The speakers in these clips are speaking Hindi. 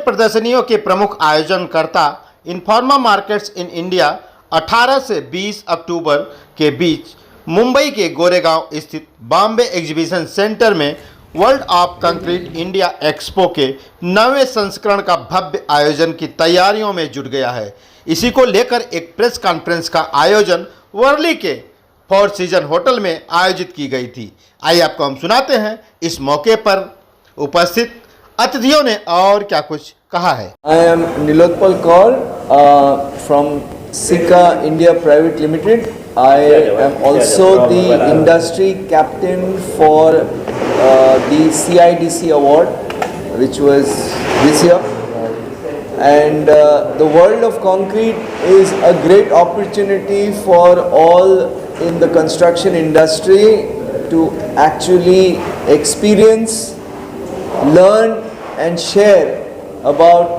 प्रदर्शनियों के प्रमुख आयोजनकर्ता इन्फॉर्मा मार्केट्स इन इंडिया 18 से 20 अक्टूबर के बीच मुंबई के गोरेगांव स्थित बॉम्बे एग्जीबिशन सेंटर में world of concrete India expo के 9वें संस्करण का भव्य आयोजन की तैयारियों में जुट गया है। इसी को लेकर एक प्रेस कॉन्फ्रेंस का आयोजन वर्ली के फोर सीजन होटल में आयोजित की गई थी। आइए आपको हम सुनाते हैं इस मौके पर उपस्थित अतिथियों ने और क्या कुछ कहा है। I am Nilotpal Kaur from Sika India Private Limited. I am also the industry captain for the CIDC award, which was this year. And the world of concrete is a great opportunity for all in the construction industry to actually experience, learn and share about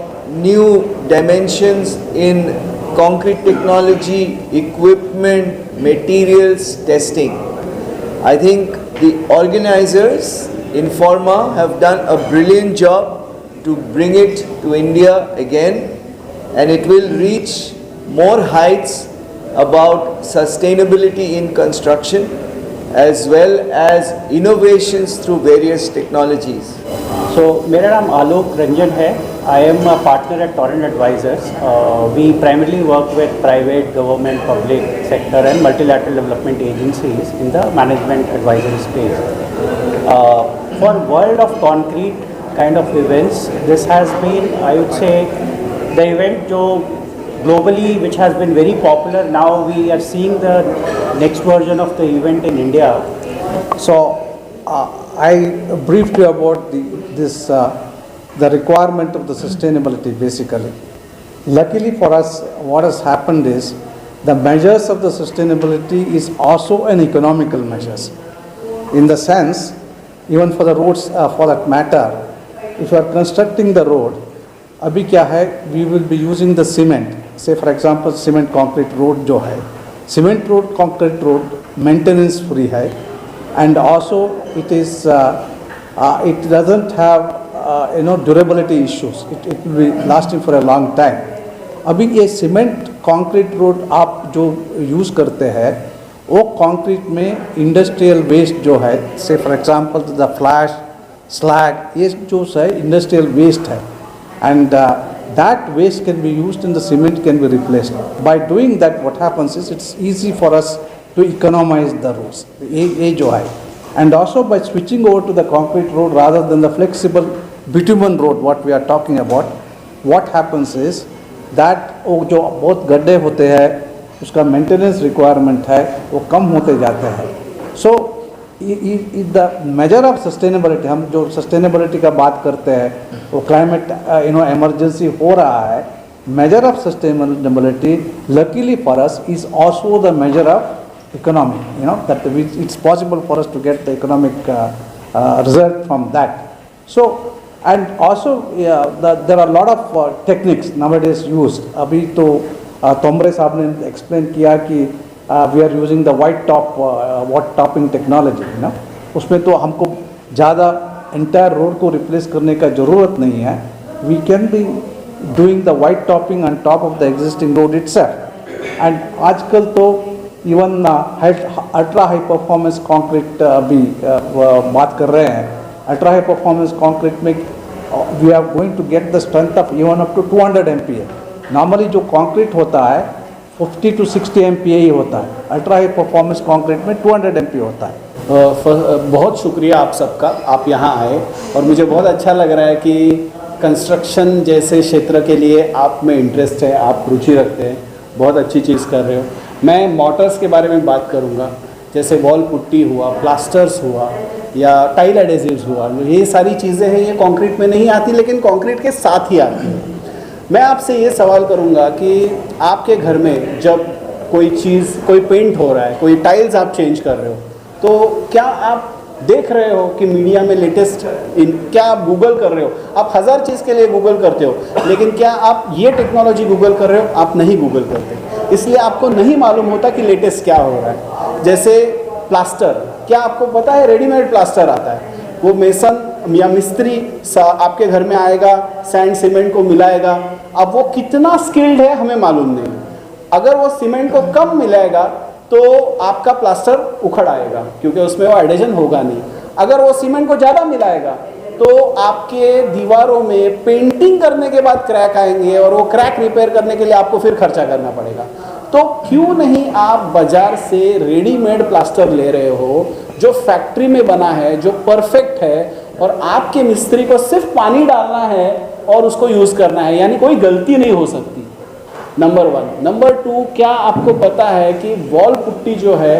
new dimensions in concrete technology, equipment, materials, testing. I think the organizers, Informa, have done a brilliant job to bring it to India again, and it will reach more heights about sustainability in construction as well as innovations through various technologies. So, मेरा नाम आलोक रंजन है. I am a partner at Torrent Advisors. We primarily work with private, government, public sector and multilateral development agencies in the management advisory space. For World of Concrete kind of events, this has been, I would say, the event जो globally which has been very popular. Now we are seeing the next version of the event in India. So I briefed you about the requirement of the sustainability basically. Luckily for us, what has happened is the measures of the sustainability is also an economical measures. In the sense, even for the roads for that matter, if you are constructing the road, अभी क्या है, we will be using the cement. Say for example, cement concrete road जो है, cement road concrete road maintenance free है, and also it is it doesn't have durability issues. It will be lasting for a long time. अभी ये cement concrete road आप जो use करते हैं, वो concrete में industrial waste जो है, say for example the flash, slag, ये जो है industrial waste है, and that waste can be used and the cement can be replaced. By doing that, what happens is it's easy for us to economize the roads. ये जो है, and also by switching over to the concrete road rather than the flexible bitumen road, what we are talking about, what happens is that वो जो बहुत गड्ढे होते हैं, उसका मेंटेनेंस रिक्वायरमेंट है, वो कम होते जाते हैं. So the measure of sustainability, हम जो सस्टेनेबिलिटी का बात करते हैं, वो क्लाइमेट इमरजेंसी हो रहा है. Measure of sustainability luckily for us is also the measure of economy, that it's possible for us to get the economic result from that. So, and also there are a lot of techniques nowadays used. अभी तो तोमरे साहब ने explain किया कि we are using the white topping technology. उसमें तो हमको ज़्यादा entire road को replace करने का ज़रूरत नहीं है. We can be doing the white topping on top of the existing road itself. And आजकल तो even ultra high performance concrete अभी बात कर रहे हैं. अल्ट्रा हाई परफॉर्मेंस कंक्रीट में we are going to get the strength of even up to 200 MPa. Normally जो कंक्रीट होता है 50 to 60 MPa ही होता है. अल्ट्रा हाई परफॉर्मेंस कंक्रीट में 200 MPa होता है. बहुत शुक्रिया आप सबका, आप यहाँ आए और मुझे बहुत अच्छा लग रहा है कि कंस्ट्रक्शन जैसे क्षेत्र के लिए आप में इंटरेस्ट है, आप रुचि रखते हैं, बहुत अच्छी चीज़ कर रहे हो. मैं मोटर्स के बारे में बात करूंगा, जैसे वॉल पुट्टी हुआ, प्लास्टर्स हुआ या टाइल एडेसिव्स हुआ. ये सारी चीज़ें हैं, ये कंक्रीट में नहीं आती लेकिन कंक्रीट के साथ ही आती है. मैं आपसे ये सवाल करूंगा कि आपके घर में जब कोई चीज़, कोई पेंट हो रहा है, कोई टाइल्स आप चेंज कर रहे हो, तो क्या आप देख रहे हो कि मीडिया में लेटेस्ट क्या आप गूगल कर रहे हो? आप हज़ार चीज़ के लिए गूगल करते हो, लेकिन क्या आप ये टेक्नोलॉजी गूगल कर रहे हो? आप नहीं गूगल करते, इसलिए आपको नहीं मालूम होता कि लेटेस्ट क्या हो रहा है. जैसे प्लास्टर, क्या आपको पता है रेडीमेड प्लास्टर आता है, वो या मिस्त्री आपके घर में आएगा, सैंड सीमेंट को मिलाएगा। अब वो कितना स्किल्ड है हमें मालूम नहीं। अगर वो सीमेंट को कम मिलाएगा तो आपका प्लास्टर उखड़ आएगा, क्योंकि उसमें वो एडेजन होगा नहीं। अगर वो सीमेंट को ज़्यादा मिलाएगा तो आपके दीवारों में पेंटिंग करने के बाद क्रैक आएंगे, और वो क्रैक रिपेयर करने के लिए आपको फिर खर्चा करना पड़ेगा। तो क्यों नहीं आप बाजार से रेडीमेड प्लास्टर ले रहे हो, जो फैक्ट्री में बना है, जो परफेक्ट है, और आपके मिस्त्री को सिर्फ पानी डालना है और उसको यूज़ करना है, यानी कोई गलती नहीं हो सकती। नंबर 1। नंबर 2, क्या आपको पता है कि वॉल पुट्टी जो है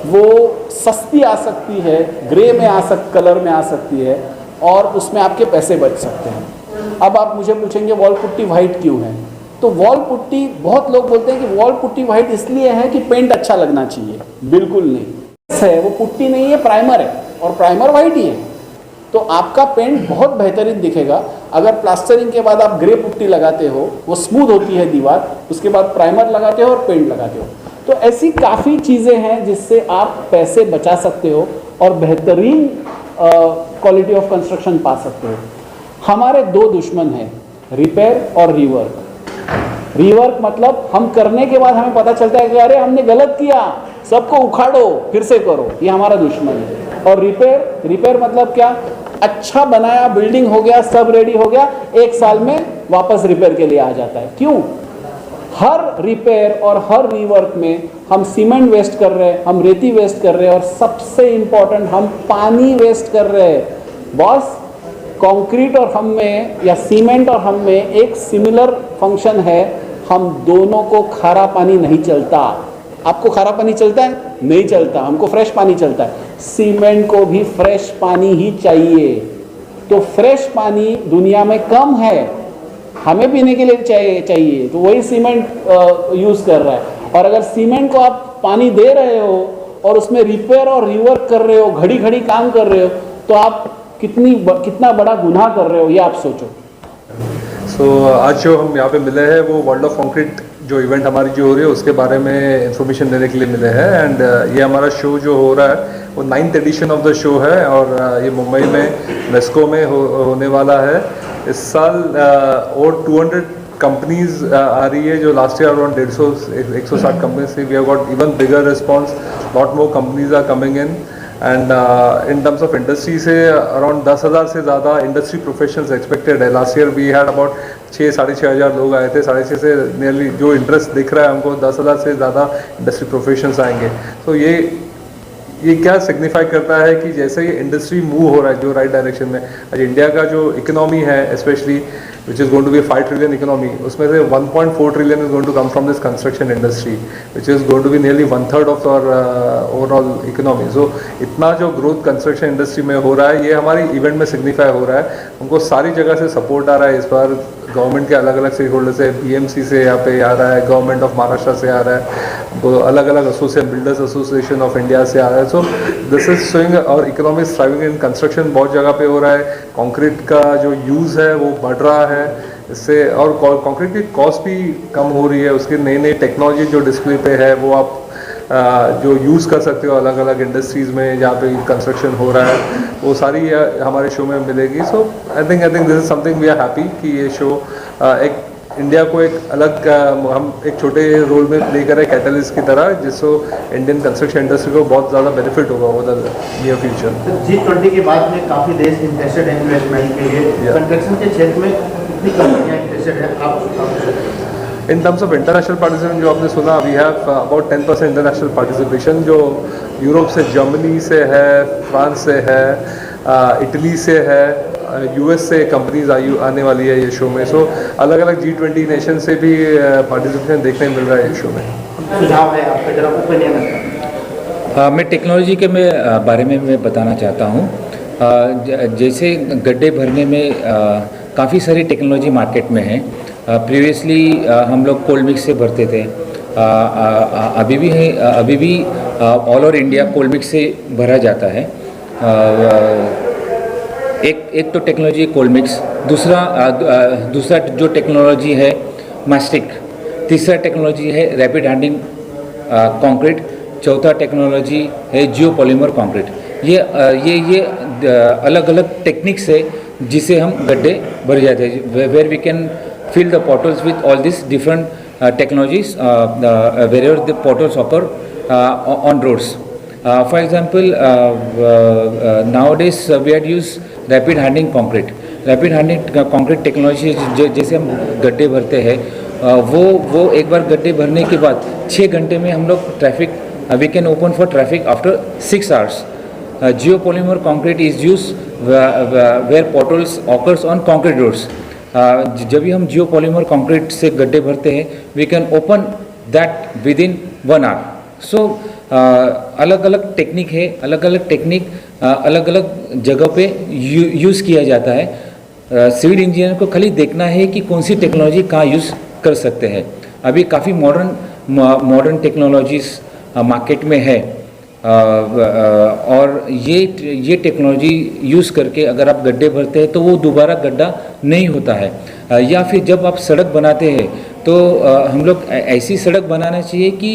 वो सस्ती आ सकती है, ग्रे में कलर में आ सकती है, और उसमें आपके पैसे बच सकते हैं। अब आप मुझे पूछेंगे वॉल पुट्टी वाइट क्यों है? तो वॉल पुट्टी, बहुत लोग बोलते हैं कि वॉल पुट्टी वाइट इसलिए है कि पेंट अच्छा लगना चाहिए। बिल्कुल नहीं है, वो पुट्टी नहीं है, प्राइमर है, और प्राइमर वाइट ही है। तो आपका पेंट बहुत बेहतरीन दिखेगा। अगर प्लास्टरिंग के बाद आप ग्रे पुट्टी लगाते हो, वो स्मूथ होती है दीवार, उसके बाद प्राइमर लगाते हो और पेंट लगाते हो। तो ऐसी काफ़ी चीज़ें हैं जिससे आप पैसे बचा सकते हो और बेहतरीन क्वालिटी ऑफ कंस्ट्रक्शन पा सकते हो। हमारे 2 दुश्मन हैं, रिपेयर और रीवर्क। रीवर्क मतलब हम करने के बाद हमें पता चलता है कि अरे हमने गलत किया, सबको उखाड़ो फिर से करो, ये हमारा दुश्मन है। और रिपेयर मतलब क्या? अच्छा बनाया, बिल्डिंग हो गया, सब रेडी हो गया, 1 साल में वापस रिपेयर के लिए आ जाता है। क्यों? हर रिपेयर और हर रीवर्क में हम सीमेंट वेस्ट कर रहे हैं, हम रेती वेस्ट कर रहे हैं, और सबसे इम्पोर्टेंट हम पानी वेस्ट कर रहे हैं। बॉस, कंक्रीट और हम में, या सीमेंट और हम में एक सिमिलर फंक्शन है, हम दोनों को खारा पानी नहीं चलता। आपको खारा पानी चलता है? नहीं चलता। हमको फ्रेश पानी चलता है। सीमेंट को भी फ्रेश पानी ही चाहिए। तो फ्रेश पानी दुनिया में कम है, हमें पीने के लिए चाहिए, तो वही सीमेंट यूज़ कर रहा है। और अगर सीमेंट को आप पानी दे रहे हो और उसमें रिपेयर और रिवर्क कर रहे हो, घड़ी घड़ी काम कर रहे हो, तो आप कितना बड़ा गुनाह कर रहे हो, ये आप सोचो। आज जो हम यहाँ पे मिले हैं वो वर्ल्ड ऑफ कंक्रीट जो इवेंट हमारी जो हो रही है उसके बारे में इंफॉर्मेशन देने के लिए मिले हैं। एंड ये हमारा शो जो हो रहा है वो 9th addition of the show है, और ये मुंबई में मेस्को में होने वाला है इस साल। और 200 कंपनीज आ रही है, जो लास्ट ईयर अराउंड 160 कंपनीज थी। We have got even bigger response, lot more companies are coming in. And in terms of industry से अराउंड 10,000 से ज़्यादा इंडस्ट्री प्रोफेशनल्स एक्सपेक्टेड है। Last year we had about 6-6,500 लोग आए थे। 6,500 से नियरली जो इंटरेस्ट दिख रहा है हमको, 10,000 से ज़्यादा इंडस्ट्री प्रोफेशनल्स आएंगे। तो ये क्या सिग्निफाई करता है कि जैसे ये इंडस्ट्री मूव हो रहा है जो राइट डायरेक्शन में, आज इंडिया का जो इकोनॉमी है specially which is going to be a 5 trillion economy, उसमें से 1.4 trillion is going to come from this construction industry, which is going to be nearly 1/3 of our overall economy. So इतना जो ग्रोथ कंस्ट्रक्शन इंडस्ट्री में हो रहा है, ये हमारी इवेंट में सिग्निफाई हो रहा है। हमको सारी जगह से सपोर्ट आ रहा है। इस बार गवर्नमेंट के अलग अलग स्टेक होल्डर से, BMC से यहाँ पे आ रहा है, गवर्नमेंट ऑफ महाराष्ट्र से आ रहा है, तो अलग अलग बिल्डर्स एसोसिएशन ऑफ इंडिया से आ रहा है। सो दिस इज शोइंग और इकोनॉमी थ्राइविंग इन कंस्ट्रक्शन बहुत जगह पे हो रहा है। कंक्रीट का जो यूज़ है वो बढ़ रहा है इससे, और कंक्रीट की कॉस्ट भी कम हो रही है। उसकी नई नई टेक्नोलॉजी जो डिस्प्ले पे है वो आप जो यूज़ कर सकते हो अलग अलग इंडस्ट्रीज़ में जहाँ पे कंस्ट्रक्शन हो रहा है, वो सारी हमारे शो में मिलेगी। So I think this is something we are happy कि ये शो एक इंडिया को एक अलग हम एक छोटे रोल में प्ले कर रहे हैं कैटलिस्ट की तरह, जिससे इंडियन कंस्ट्रक्शन इंडस्ट्री को बहुत ज़्यादा बेनिफिट होगा ओवर द नियर फ्यूचर। तो G20 के बाद में काफ़ी देश इंटरेस्टेड है इन्वेस्टमेंट के लिए। कंस्ट्रक्शन के क्षेत्र में कितनी कंपनियाँ इंटरेस्टेड है आप? In terms of international participation जो आपने सुना, we have about 10% international participation, जो यूरोप से, जर्मनी से है, फ्रांस से है, इटली से है, US से कंपनीज आने वाली है ये शो में। सो अलग अलग G20 नेशन से भी पार्टिसिपेशन देखने मिल रहा है ये शो में। सुझाव है आपके तरफ ओपिनियन? मैं टेक्नोलॉजी के बारे में मैं बताना चाहता हूँ। जैसे गड्ढे भरने में काफ़ी सारी टेक्नोलॉजी मार्केट में है। प्रीवियसली हम लोग कोल्ड मिक्स से भरते थे, अभी भी all over India cold mix से भरा जाता है। एक तो टेक्नोलॉजी कोल्ड मिक्स, दूसरा जो टेक्नोलॉजी है मास्टिक, तीसरा टेक्नोलॉजी है रैपिड हैंडलिंग कंक्रीट, चौथा टेक्नोलॉजी है जियो पॉलीमर कंक्रीट। ये अलग अलग टेक्निक्स है जिसे हम गड्ढे भर जाते हैं, where we can fill the portals with all these different technologies wherever the portals occur on roads. For example, nowadays we had used rapid hardening concrete. Rapid hardening concrete technology जैसे हम गड्ढे भरते हैं वो एक बार गड्ढे भरने के बाद 6 घंटे में हम लोग traffic we can open for traffic after 6 hours. Geopolymer concrete is used where portals occurs on concrete roads. जब भी हम जियोपॉलीमर कंक्रीट से गड्ढे भरते हैं we can open that within 1 hour. So अलग अलग टेक्निक है, अलग अलग टेक्निक अलग अलग जगह पे यूज़ किया जाता है. सिविल इंजीनियर को खाली देखना है कि कौन सी टेक्नोलॉजी कहाँ यूज़ कर सकते हैं. अभी काफ़ी मॉडर्न टेक्नोलॉजीज मार्केट में है और ये टेक्नोलॉजी यूज़ करके अगर आप गड्ढे भरते हैं तो वो दोबारा गड्ढा नहीं होता है. या फिर जब आप सड़क बनाते हैं तो हम लोग ऐसी सड़क बनाना चाहिए कि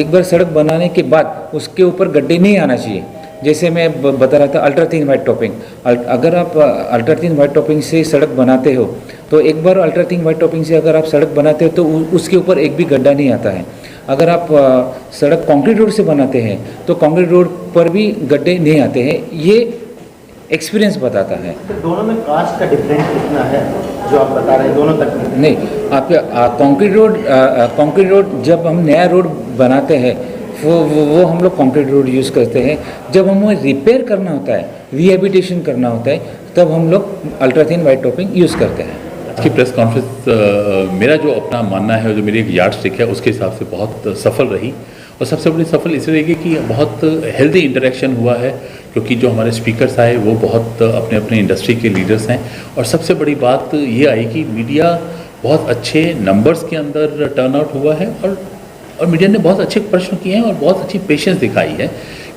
एक बार सड़क बनाने के बाद उसके ऊपर गड्ढे नहीं आना चाहिए. जैसे मैं बता रहा था अल्ट्रा थिन वाइट टॉपिंग. अगर आप अल्ट्रा थिन वाइट टॉपिंग से सड़क बनाते हो तो एक बार अल्ट्रा थिन वाइट टॉपिंग से अगर आप सड़क बनाते हो तो उसके ऊपर एक भी गड्ढा नहीं आता है. अगर आप सड़क कंक्रीट रोड से बनाते हैं तो कंक्रीट रोड पर भी गड्ढे नहीं आते हैं. ये एक्सपीरियंस बताता है. तो दोनों में कास्ट का डिफरेंस कितना है जो आप बता रहे हैं दोनों तक? नहीं, आप कंक्रीट रोड जब हम नया रोड बनाते हैं वो हम लोग कंक्रीट रोड यूज़ करते हैं. जब हमें रिपेयर करना होता है, रिहेबिलिटेशन करना होता है, तब हम लोग ultra thin white topping use करते हैं. आज की प्रेस कॉन्फ्रेंस मेरा जो अपना मानना है, जो मेरी एक यार्ड स्टिक है, उसके हिसाब से बहुत सफल रही. और सबसे बड़ी सफल इसलिए रही कि बहुत हेल्दी इंटरेक्शन हुआ है, क्योंकि जो हमारे स्पीकर्स आए वो बहुत अपने अपने इंडस्ट्री के लीडर्स हैं. और सबसे बड़ी बात ये आई कि मीडिया बहुत अच्छे नंबर्स के अंदर टर्न आउट हुआ है और मीडिया ने बहुत अच्छे प्रश्न किए हैं और बहुत अच्छी पेशेंस दिखाई है.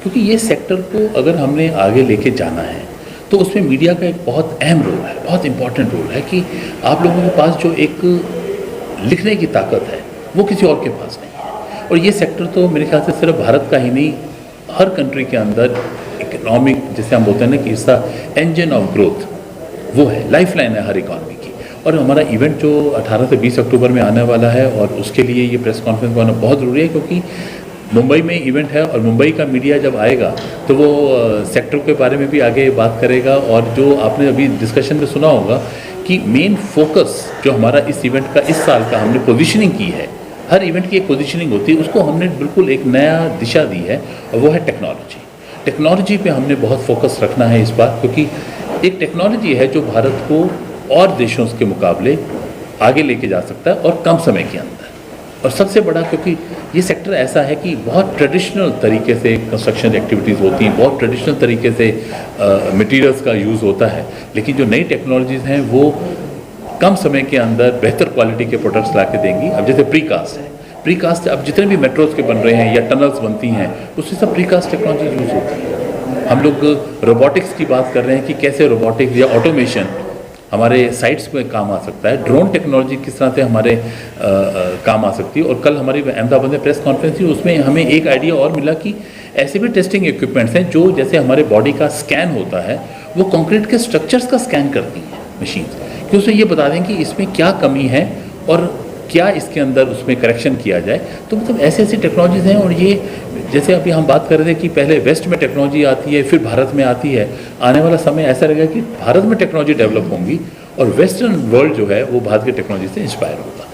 क्योंकि ये सेक्टर को अगर हमने आगे लेके जाना है तो उसमें मीडिया का एक बहुत अहम रोल है, बहुत इंपॉर्टेंट रोल है कि आप लोगों के पास जो एक लिखने की ताकत है वो किसी और के पास नहीं है. और ये सेक्टर तो मेरे ख्याल से सिर्फ भारत का ही नहीं, हर कंट्री के अंदर इकोनॉमिक, जैसे हम बोलते हैं ना कि इसका इंजन ऑफ ग्रोथ वो है, लाइफ लाइन है हर इकॉनमी की. और हमारा इवेंट जो 18 से 20 अक्टूबर में आने वाला है और उसके लिए ये प्रेस कॉन्फ्रेंस होना बहुत ज़रूरी है, क्योंकि मुंबई में इवेंट है और मुंबई का मीडिया जब आएगा तो वो सेक्टर के बारे में भी आगे बात करेगा. और जो आपने अभी डिस्कशन में सुना होगा कि मेन फोकस जो हमारा इस इवेंट का इस साल का हमने पोजीशनिंग की है, हर इवेंट की एक पोजीशनिंग होती है, उसको हमने बिल्कुल एक नया दिशा दी है और वो है टेक्नोलॉजी. टेक्नोलॉजी पे हमने बहुत फोकस रखना है इस बार, क्योंकि एक टेक्नोलॉजी है जो भारत को और देशों के मुकाबले आगे लेके जा सकता है और कम समय के अंदर. और सबसे बड़ा क्योंकि ये सेक्टर ऐसा है कि बहुत ट्रेडिशनल तरीके से कंस्ट्रक्शन एक्टिविटीज़ होती हैं, बहुत ट्रेडिशनल तरीके से मटेरियल्स का यूज़ होता है. लेकिन जो नई टेक्नोलॉजीज़ हैं वो कम समय के अंदर बेहतर क्वालिटी के प्रोडक्ट्स ला के देंगी. अब जैसे प्रीकास्ट है, प्रीकास्ट अब जितने भी मेट्रोज़ के बन रहे हैं या टनल्स बनती हैं उससे सब प्रीकास्ट टेक्नोलॉजी यूज़ होती है. हम लोग रोबोटिक्स की बात कर रहे हैं कि कैसे रोबोटिक्स या ऑटोमेशन हमारे साइट्स में काम आ सकता है. ड्रोन टेक्नोलॉजी किस तरह से हमारे काम आ सकती है. और कल हमारी अहमदाबाद में प्रेस कॉन्फ्रेंस थी, उसमें हमें एक आइडिया और मिला कि ऐसे भी टेस्टिंग इक्विपमेंट्स हैं जो जैसे हमारे बॉडी का स्कैन होता है वो कंक्रीट के स्ट्रक्चर्स का स्कैन करती हैं मशीन, कि उसमें ये बता दें कि इसमें क्या कमी है और क्या इसके अंदर उसमें करेक्शन किया जाए. तो मतलब ऐसी ऐसी टेक्नोलॉजीज़ हैं. और ये जैसे अभी हम बात कर रहे थे कि पहले वेस्ट में टेक्नोलॉजी आती है फिर भारत में आती है, आने वाला समय ऐसा रहेगा कि भारत में टेक्नोलॉजी डेवलप होंगी और वेस्टर्न वर्ल्ड जो है वो भारत की टेक्नोलॉजी से इंस्पायर होगा.